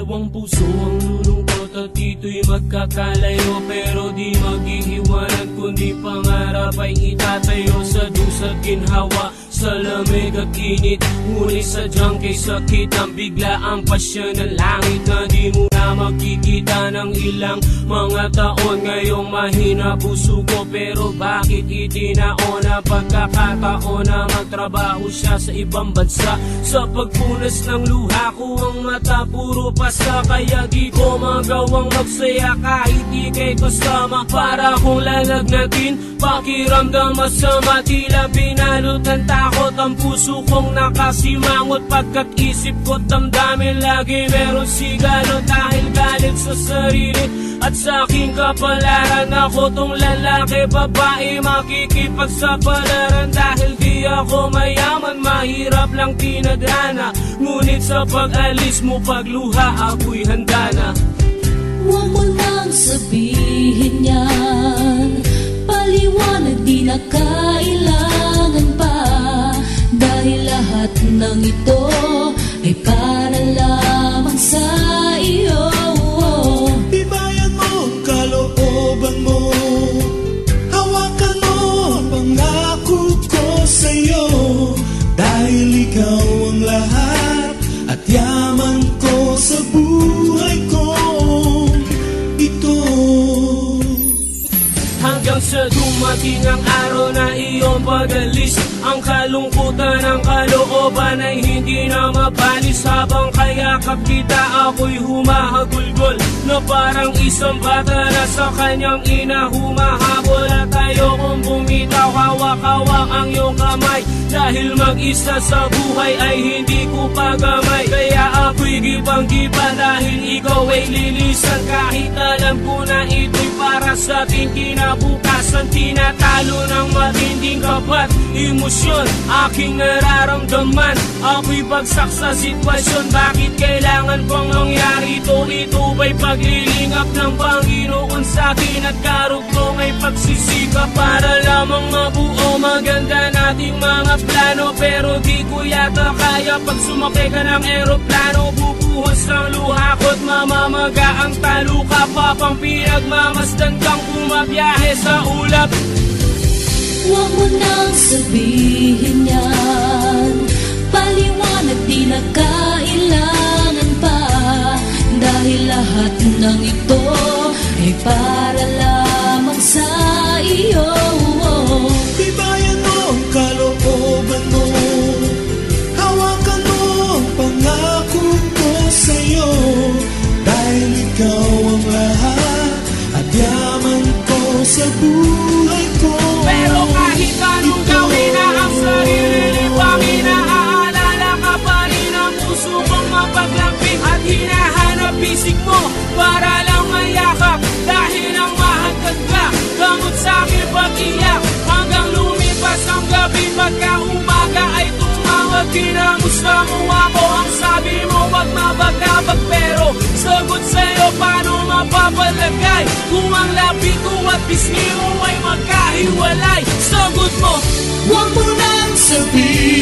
Dalawang puso ang lulungkot at ito'y magkakalayo, pero di maghihiwanan kundi pangarap ay itatayo. Sa dusat ginhawa, sa lamig at init, ngunit sadyang kay sakit ang bigla ang pasya ng langit na di mo na makikita ng ilang mga taon. Ngayong mahina puso ko, pero bakit itinaon na pagkakataon na magtrabaho siya sa ibang bansa? Sa pagpunas ng luha ko ang mata puro pasa, kaya di ko magawang magsaya kahit ikay kasama. Para kong lalagnatin, pakiramdam masama, tila binalot ng takot ang puso kong nakasimangot. Pagkat isip ko damdamin lagi meron sigalo, dahil galit sa sarili at sa aking kapalaran. Ako tong lalaki, babae, makikipagsapalaran. Dahil di ako mayaman, mahirap lang tinadrana, ngunit sa pag-alis mo pagluha ako'y handa na. Huwag mo nang sabihin yan, paliwanag di na kailangan pa, dahil lahat ng ito ay para lamang sa iyo. Ibayan mo ang kalooban mo, hawakan mo ang pangako ko sa'yo, dahil ikaw ang lahat at yaman ko sa buhay ko ito. Hanggang sa dumating ang araw na iyong pag-alis, ang kalungkutan ng kalooban ay hindi na mabalis. Habang kayakap kita ako'y humahagulgol, na parang isang bata na sa kanyang ina humahabol. At ayokong bumitaw, hawak-hawak ang iyong kamay, dahil mag-isa sa buhay ay hindi ko pagamay. Kaya ako'y gibang-giba dahil ikaw ay lilisan, kahit alam ko na ito'y para sa ating kinabukasan. Tinatalo ng matinding kapat emosyon aking nararamdaman, ako'y bagsak sa sitwasyon. Bakit kailangan pang mangyari ito? Ito ba'y paglilingap ng Panginoon sa akin at karugtong ay pagsisikap para lamang mabuo maganda nating mga plano? Pero di ko yata kaya pag sumakay ka ng eroplano. Bubuhos ang luha ko't mamamaga ang taluka pa, pang pinagmamasdan kang bumabiyahe sa ulap. Huwag mo nang sabihin yan, paliwanag di na kailangan pa, dahil lahat ng ito ay para lamang sa iyo. Ibayan mo ang kalooban mo, hawakan mo ang pangako ko sa'yo, dahil ikaw ang lahat at yaman ko sa buhay ko. Pero kahit anong gawin na ang sarili pang inaalala ka pa rin ang puso kong mapaglamping, at hinahanap bisig mo para lang mayakap, dahil ang mahagkad ka gamot sa aking pag-iyak. Hanggang lumipas ang gabi, pagka umaga ay tumawag, kinamusta mo ako. Ang sabi mo wag mabagabag, pero sagot sa'yo paano mapapalagay kung ang labi ko at pisngi mo ay magkahiwalay? Sagot mo, huwag mo nang sabihin